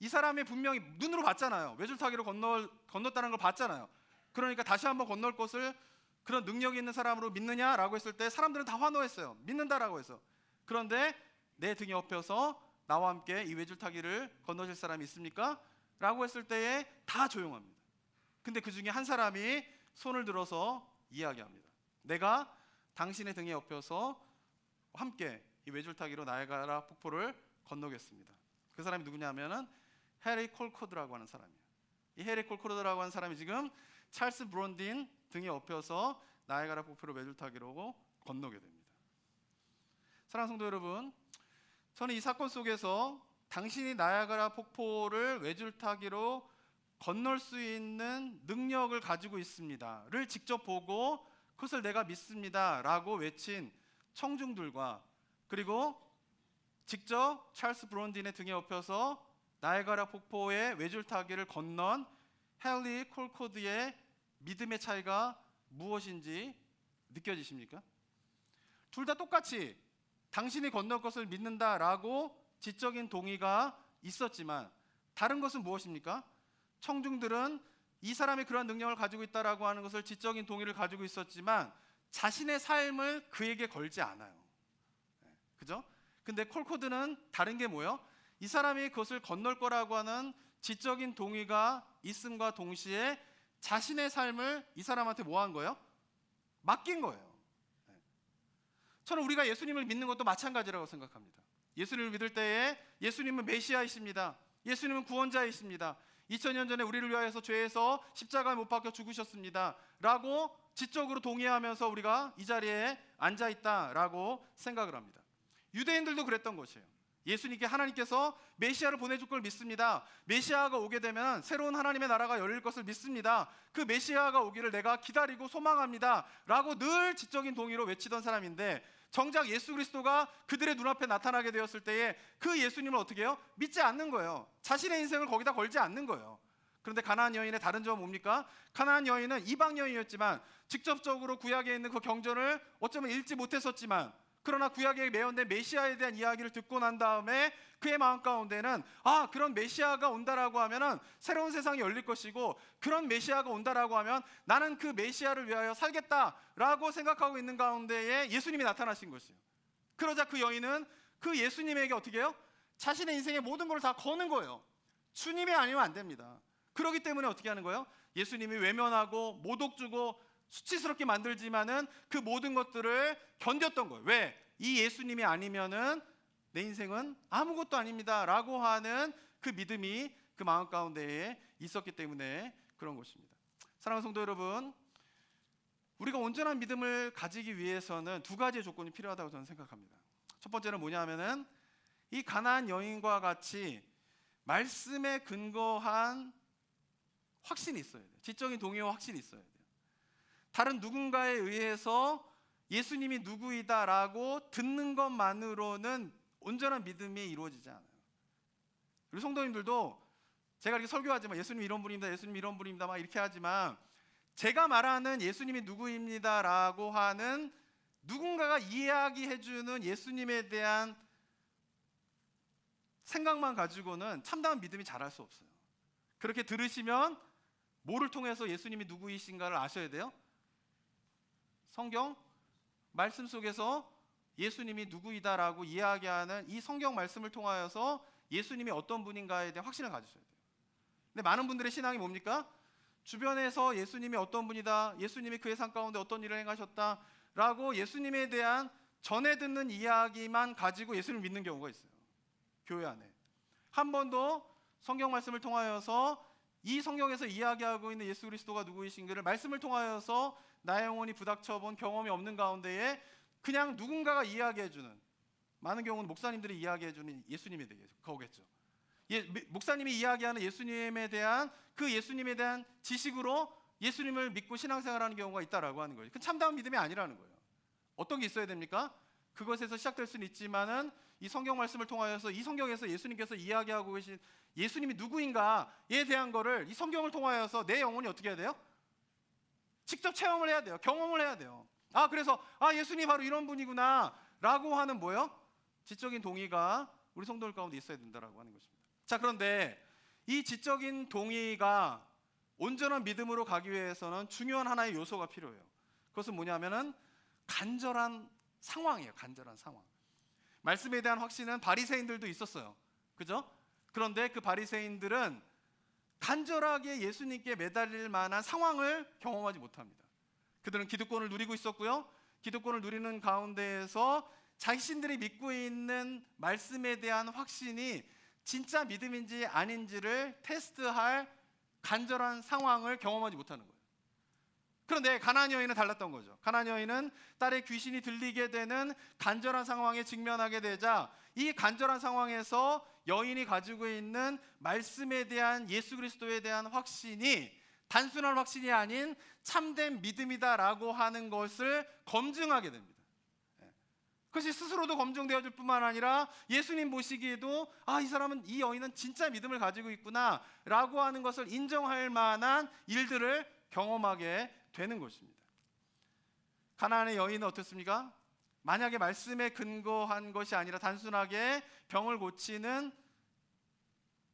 이 사람이 분명히 눈으로 봤잖아요. 외줄타기로 건넜다는 걸 봤잖아요. 그러니까 다시 한번 건널 것을 그런 능력이 있는 사람으로 믿느냐라고 했을 때 사람들은 다 환호했어요. 믿는다라고 해서. 그런데 내 등에 업혀서 나와 함께 이 외줄타기를 건너실 사람이 있습니까? 라고 했을 때에 다 조용합니다. 근데 그 중에 한 사람이 손을 들어서 이야기합니다. 내가 당신의 등에 업혀서 함께 이 외줄타기로 나야가라 폭포를 건너겠습니다. 그 사람이 누구냐면은 해리 콜코드라고 하는 사람이에요. 이 해리 콜코드라고 하는 사람이 지금 찰스 브론딘 등에 업혀서 나야가라 폭포를 외줄타기로 건너게 됩니다. 사랑하는 성도 여러분, 저는 이 사건 속에서 당신이 나야가라 폭포를 외줄타기로 건널 수 있는 능력을 가지고 있습니다를 직접 보고 그것을 내가 믿습니다 라고 외친 청중들과, 그리고 직접 찰스 브론딘의 등에 업혀서 나이아가라 폭포의 외줄타기를 건넌 헨리 콜코드의 믿음의 차이가 무엇인지 느껴지십니까? 둘 다 똑같이 당신이 건널 것을 믿는다라고 지적인 동의가 있었지만 다른 것은 무엇입니까? 청중들은 이 사람이 그러한 능력을 가지고 있다라고 하는 것을 지적인 동의를 가지고 있었지만 자신의 삶을 그에게 걸지 않아요. 그죠? 근데 콜코드는 다른 게 뭐예요? 이 사람이 그것을 건널 거라고 하는 지적인 동의가 있음과 동시에 자신의 삶을 이 사람한테 뭐 한 거예요? 맡긴 거예요. 저는 우리가 예수님을 믿는 것도 마찬가지라고 생각합니다. 예수님을 믿을 때에 예수님은 메시아이십니다. 예수님은 구원자이십니다. 2000년 전에 우리를 위하여서 죄에서 십자가에 못 박혀 죽으셨습니다 라고 지적으로 동의하면서 우리가 이 자리에 앉아있다라고 생각을 합니다. 유대인들도 그랬던 것이에요. 예수님께 하나님께서 메시아를 보내줄 걸 믿습니다. 메시아가 오게 되면 새로운 하나님의 나라가 열릴 것을 믿습니다. 그 메시아가 오기를 내가 기다리고 소망합니다 라고 늘 지적인 동의로 외치던 사람인데, 정작 예수 그리스도가 그들의 눈앞에 나타나게 되었을 때에 그 예수님을 어떻게 해요? 믿지 않는 거예요. 자신의 인생을 거기다 걸지 않는 거예요. 그런데 가나안 여인의 다른 점은 뭡니까? 가나안 여인은 이방 여인이었지만 직접적으로 구약에 있는 그 경전을 어쩌면 읽지 못했었지만, 그러나 구약에 매연된 메시아에 대한 이야기를 듣고 난 다음에 그의 마음 가운데는 그런 메시아가 온다라고 하면은 새로운 세상이 열릴 것이고, 그런 메시아가 온다라고 하면 나는 그 메시아를 위하여 살겠다라고 생각하고 있는 가운데에 예수님이 나타나신 것이에요. 그러자 그 여인은 그 예수님에게 어떻게 해요? 자신의 인생의 모든 걸 다 거는 거예요. 주님이 아니면 안 됩니다. 그렇기 때문에 어떻게 하는 거예요? 예수님이 외면하고 모독 주고 수치스럽게 만들지만은 그 모든 것들을 견뎠던 거예요. 왜? 이 예수님이 아니면은 내 인생은 아무것도 아닙니다 라고 하는 그 믿음이 그 마음 가운데에 있었기 때문에 그런 것입니다. 사랑하는 성도 여러분, 우리가 온전한 믿음을 가지기 위해서는 두 가지의 조건이 필요하다고 저는 생각합니다. 첫 번째는 뭐냐 하면은 이 가나안 여인과 같이 말씀에 근거한 확신이 있어야 돼요. 지적인 동의와 확신이 있어야 돼요. 다른 누군가에 의해서 예수님이 누구이다라고 듣는 것만으로는 온전한 믿음이 이루어지지 않아요. 우리 성도님들도 제가 이렇게 설교하지만 예수님 이런 분입니다, 예수님 이런 분입니다 막 이렇게 하지만, 제가 말하는 예수님이 누구입니다라고 하는 누군가가 이야기해주는 예수님에 대한 생각만 가지고는 참다운 믿음이 자랄 수 없어요. 그렇게 들으시면 뭐를 통해서 예수님이 누구이신가를 아셔야 돼요? 성경 말씀 속에서 예수님이 누구이다라고 이야기하는 이 성경 말씀을 통하여서 예수님이 어떤 분인가에 대한 확신을 가지셔야 돼요. 근데 많은 분들의 신앙이 뭡니까? 주변에서 예수님이 어떤 분이다, 예수님이 그의 삶 가운데 어떤 일을 행하셨다라고 예수님에 대한 전해 듣는 이야기만 가지고 예수님을 믿는 경우가 있어요. 교회 안에 한 번도 성경 말씀을 통하여서 이 성경에서 이야기하고 있는 예수 그리스도가 누구이신가를 말씀을 통하여서 나의 영혼이 부닥쳐본 경험이 없는 가운데에 그냥 누군가가 이야기해주는, 많은 경우는 목사님들이 이야기해주는 예수님에 대해 거겠죠. 목사님이 이야기하는 예수님에 대한 그 예수님에 대한 지식으로 예수님을 믿고 신앙생활하는 경우가 있다라고 하는 거예요. 그 참다운 믿음이 아니라는 거예요. 어떤 게 있어야 됩니까? 그것에서 시작될 수는 있지만은 이 성경 말씀을 통하여서 이 성경에서 예수님께서 이야기하고 계신 예수님이 누구인가에 대한 거를 이 성경을 통하여서 내 영혼이 어떻게 해야 돼요? 직접 체험을 해야 돼요. 경험을 해야 돼요. 그래서 예수님이 바로 이런 분이구나 라고 하는 뭐예요? 지적인 동의가 우리 성도들 가운데 있어야 된다라고 하는 것입니다. 자, 그런데 이 지적인 동의가 온전한 믿음으로 가기 위해서는 중요한 하나의 요소가 필요해요. 그것은 뭐냐면은 간절한 상황이에요. 간절한 상황. 말씀에 대한 확신은 바리새인들도 있었어요. 그죠? 그런데 그 바리새인들은 간절하게 예수님께 매달릴 만한 상황을 경험하지 못합니다. 그들은 기득권을 누리고 있었고요. 기득권을 누리는 가운데에서 자신들이 믿고 있는 말씀에 대한 확신이 진짜 믿음인지 아닌지를 테스트할 간절한 상황을 경험하지 못하는 거예요. 그런데 가나안 여인은 달랐던 거죠. 가나안 여인은 딸의 귀신이 들리게 되는 간절한 상황에 직면하게 되자 이 간절한 상황에서 여인이 가지고 있는 말씀에 대한 예수 그리스도에 대한 확신이 단순한 확신이 아닌 참된 믿음이다라고 하는 것을 검증하게 됩니다. 그것이 스스로도 검증되어질 뿐만 아니라 예수님 보시기에도 이 사람은, 이 여인은 진짜 믿음을 가지고 있구나 라고 하는 것을 인정할 만한 일들을 경험하게 되는 것입니다. 가나안의 여인은 어떻습니까? 만약에 말씀에 근거한 것이 아니라 단순하게 병을 고치는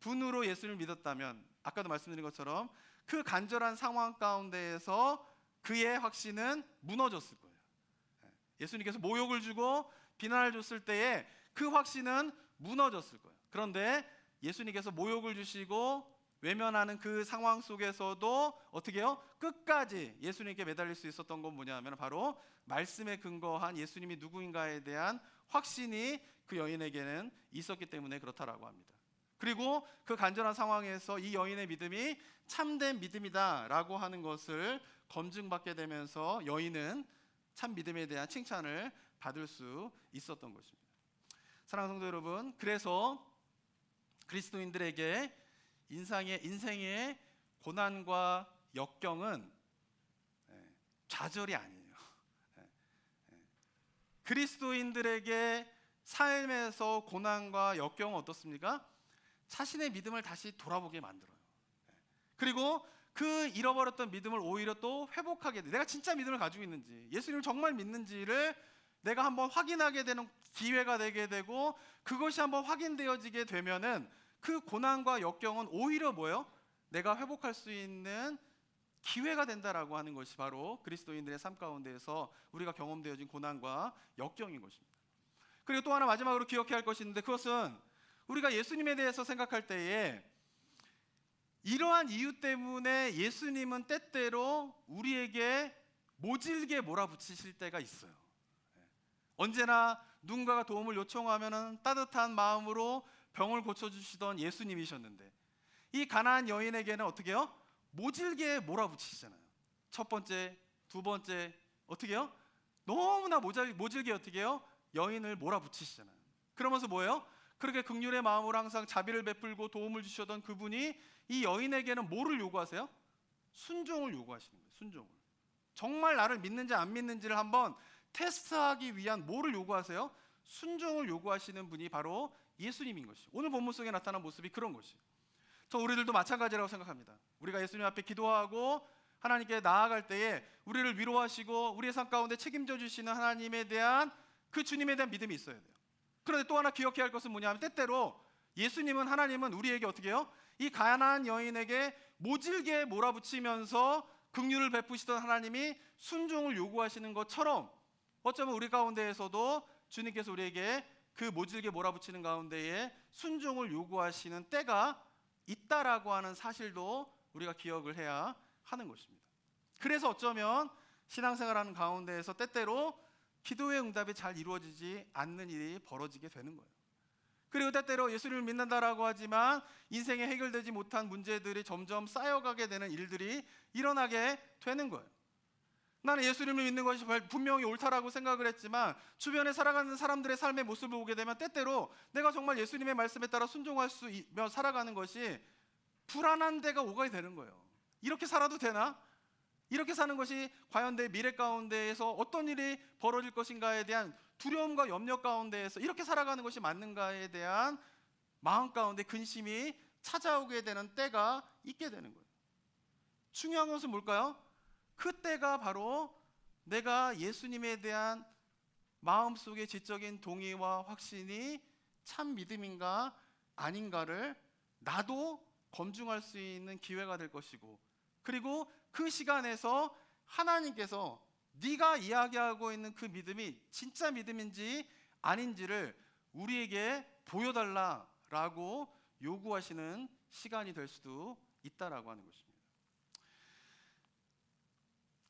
분으로 예수님을 믿었다면, 아까도 말씀드린 것처럼 그 간절한 상황 가운데에서 그의 확신은 무너졌을 거예요. 예수님께서 모욕을 주고 비난을 줬을 때에 그 확신은 무너졌을 거예요. 그런데 예수님께서 모욕을 주시고 외면하는 그 상황 속에서도 어떻게 해요? 끝까지 예수님께 매달릴 수 있었던 건 뭐냐면 바로 말씀에 근거한 예수님이 누구인가에 대한 확신이 그 여인에게는 있었기 때문에 그렇다라고 합니다. 그리고 그 간절한 상황에서 이 여인의 믿음이 참된 믿음이다라고 하는 것을 검증받게 되면서 여인은 참 믿음에 대한 칭찬을 받을 수 있었던 것입니다. 사랑하는 성도 여러분, 그래서 그리스도인들에게 인생의 고난과 역경은 좌절이 아니에요. 그리스도인들에게 삶에서 고난과 역경은 어떻습니까? 자신의 믿음을 다시 돌아보게 만들어요. 그리고 그 잃어버렸던 믿음을 오히려 또 회복하게 돼. 내가 진짜 믿음을 가지고 있는지, 예수님을 정말 믿는지를 내가 한번 확인하게 되는 기회가 되게 되고, 그것이 한번 확인되어지게 되면은 그 고난과 역경은 오히려 뭐예요? 내가 회복할 수 있는 기회가 된다라고 하는 것이 바로 그리스도인들의 삶 가운데에서 우리가 경험되어진 고난과 역경인 것입니다. 그리고 또 하나 마지막으로 기억해야 할 것이 있는데, 그것은 우리가 예수님에 대해서 생각할 때에 이러한 이유 때문에 예수님은 때때로 우리에게 모질게 몰아붙이실 때가 있어요. 언제나 누군가가 도움을 요청하면 따뜻한 마음으로 병을 고쳐주시던 예수님이셨는데, 이 가나안 여인에게는 어떻게 해요? 모질게 몰아붙이시잖아요. 첫 번째, 두 번째, 어떻게 해요? 너무나 모질게 어떻게 해요? 여인을 몰아붙이시잖아요. 그러면서 뭐예요? 그렇게 긍휼의 마음으로 항상 자비를 베풀고 도움을 주셨던 그분이 이 여인에게는 뭐를 요구하세요? 순종을 요구하시는 거예요. 순종을. 정말 나를 믿는지 안 믿는지를 한번 테스트하기 위한 뭐를 요구하세요? 순종을 요구하시는 분이 바로 예수님인 것이죠. 오늘 본문 속에 나타난 모습이 그런 것이에요. 저 우리들도 마찬가지라고 생각합니다. 우리가 예수님 앞에 기도하고 하나님께 나아갈 때에 우리를 위로하시고 우리의 삶 가운데 책임져 주시는 하나님에 대한 그 주님에 대한 믿음이 있어야 돼요. 그런데 또 하나 기억해야 할 것은 뭐냐면, 때때로 예수님은, 하나님은 우리에게 어떻게 해요? 이 가나안 여인에게 모질게 몰아붙이면서 긍휼을 베푸시던 하나님이 순종을 요구하시는 것처럼, 어쩌면 우리 가운데에서도 주님께서 우리에게 그 모질게 몰아붙이는 가운데에 순종을 요구하시는 때가 있다라고 하는 사실도 우리가 기억을 해야 하는 것입니다. 그래서 어쩌면 신앙생활하는 가운데에서 때때로 기도의 응답이 잘 이루어지지 않는 일이 벌어지게 되는 거예요. 그리고 때때로 예수님을 믿는다라고 하지만 인생에 해결되지 못한 문제들이 점점 쌓여가게 되는 일들이 일어나게 되는 거예요. 나는 예수님을 믿는 것이 분명히 옳다라고 생각을 했지만 주변에 살아가는 사람들의 삶의 모습을 보게 되면 때때로 내가 정말 예수님의 말씀에 따라 순종할 수 있며 살아가는 것이 불안한 데가 오가게 되는 거예요. 이렇게 살아도 되나? 이렇게 사는 것이 과연 내 미래 가운데에서 어떤 일이 벌어질 것인가에 대한 두려움과 염려 가운데에서 이렇게 살아가는 것이 맞는가에 대한 마음 가운데 근심이 찾아오게 되는 때가 있게 되는 거예요. 중요한 것은 뭘까요? 그 때가 바로 내가 예수님에 대한 마음속의 지적인 동의와 확신이 참 믿음인가 아닌가를 나도 검증할 수 있는 기회가 될 것이고, 그리고 그 시간에서 하나님께서 네가 이야기하고 있는 그 믿음이 진짜 믿음인지 아닌지를 우리에게 보여달라라고 요구하시는 시간이 될 수도 있다라고 하는 것입니다.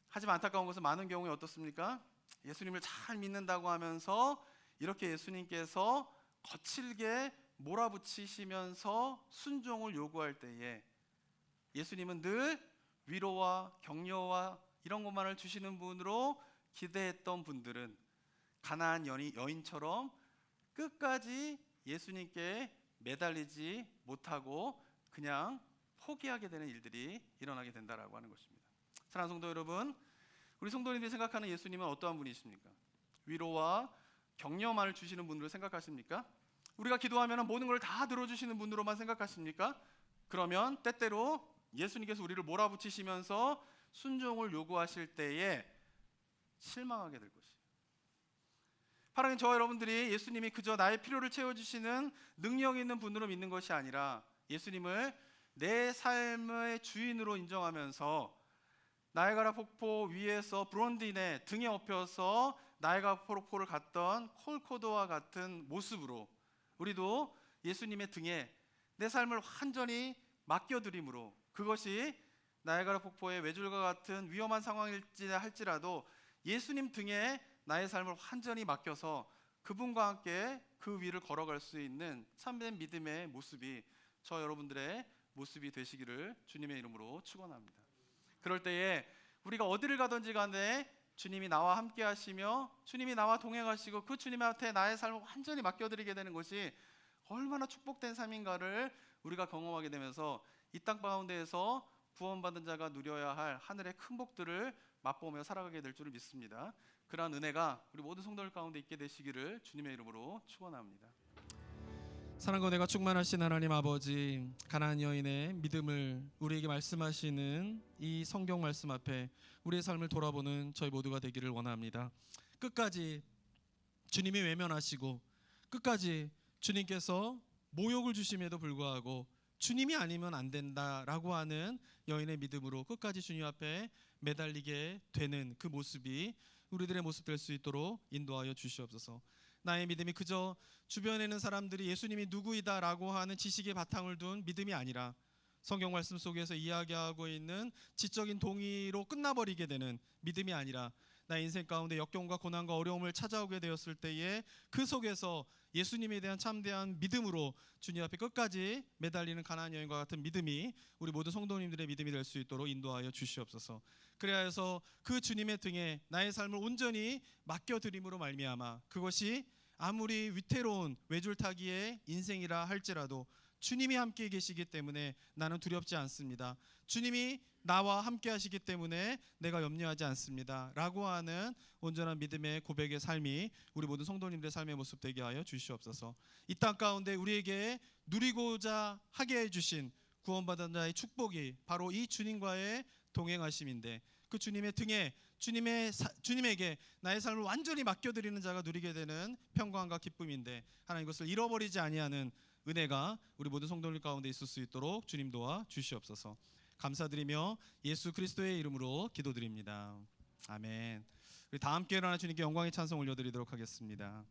하지만 안타까운 것은 많은 경우에 어떻습니까? 예수님을 잘 믿는다고 하면서 이렇게 예수님께서 거칠게 몰아붙이시면서 순종을 요구할 때에 예수님은 늘 위로와 격려와 이런 것만을 주시는 분으로 기대했던 분들은 가나안 여인처럼 끝까지 예수님께 매달리지 못하고 그냥 포기하게 되는 일들이 일어나게 된다라고 하는 것입니다. 사랑하는 성도 여러분, 우리 성도님들이 생각하는 예수님은 어떠한 분이십니까? 위로와 격려만을 주시는 분으로 생각하십니까? 우리가 기도하면 모든 걸 다 들어주시는 분으로만 생각하십니까? 그러면 때때로 예수님께서 우리를 몰아붙이시면서 순종을 요구하실 때에 실망하게 될 것이에요. 사랑하는 저와 여러분들이 예수님이 그저 나의 필요를 채워주시는 능력 있는 분으로 믿는 것이 아니라 예수님을 내 삶의 주인으로 인정하면서 나이아가라 폭포 위에서 브론딘의 등에 업혀서 나이아가라 폭포를 갔던 콜코도와 같은 모습으로 우리도 예수님의 등에 내 삶을 완전히 맡겨드림으로, 그것이 나이아가라 폭포의 외줄과 같은 위험한 상황일지 할지라도 예수님 등에 나의 삶을 완전히 맡겨서 그분과 함께 그 위를 걸어갈 수 있는 참된 믿음의 모습이 저 여러분들의 모습이 되시기를 주님의 이름으로 축원합니다. 그럴 때에 우리가 어디를 가든지 간에 주님이 나와 함께 하시며 주님이 나와 동행하시고 그 주님한테 나의 삶을 완전히 맡겨드리게 되는 것이 얼마나 축복된 삶인가를 우리가 경험하게 되면서 이 땅 가운데에서 구원받은 자가 누려야 할 하늘의 큰 복들을 맛보며 살아가게 될 줄을 믿습니다. 그러한 은혜가 우리 모든 성도들 가운데 있게 되시기를 주님의 이름으로 축원합니다. 사랑과 은혜가 충만하신 하나님 아버지, 가나안 여인의 믿음을 우리에게 말씀하시는 이 성경 말씀 앞에 우리의 삶을 돌아보는 저희 모두가 되기를 원합니다. 끝까지 주님이 외면하시고 끝까지 주님께서 모욕을 주심에도 불구하고 주님이 아니면 안 된다라고 하는 여인의 믿음으로 끝까지 주님 앞에 매달리게 되는 그 모습이 우리들의 모습 될 수 있도록 인도하여 주시옵소서. 나의 믿음이 그저 주변에 있는 사람들이 예수님이 누구이다라고 하는 지식의 바탕을 둔 믿음이 아니라 성경 말씀 속에서 이야기하고 있는 지적인 동의로 끝나버리게 되는 믿음이 아니라 나의 인생 가운데 역경과 고난과 어려움을 찾아오게 되었을 때에 그 속에서 예수님에 대한 참대한 믿음으로 주님 앞에 끝까지 매달리는 가나안 여인과 같은 믿음이 우리 모든 성도님들의 믿음이 될 수 있도록 인도하여 주시옵소서. 그래야 해서 그 주님의 등에 나의 삶을 온전히 맡겨드림으로 말미암아 그것이 아무리 위태로운 외줄타기의 인생이라 할지라도 주님이 함께 계시기 때문에 나는 두렵지 않습니다. 주님이 나와 함께 하시기 때문에 내가 염려하지 않습니다 라고 하는 온전한 믿음의 고백의 삶이 우리 모든 성도님들의 삶의 모습 되게 하여 주시옵소서. 이 땅 가운데 우리에게 누리고자 하게 해주신 구원받은 자의 축복이 바로 이 주님과의 동행하심인데 그 주님의 등에 주님에게 나의 삶을 완전히 맡겨드리는 자가 누리게 되는 평강과 기쁨인데 하나님 이것을 잃어버리지 아니하는 은혜가 우리 모든 성도들 가운데 있을 수 있도록 주님 도와 주시옵소서. 감사드리며 예수 그리스도의 이름으로 기도드립니다. 아멘. 우리 다 함께 일어나 주님께 영광의 찬송 올려드리도록 하겠습니다.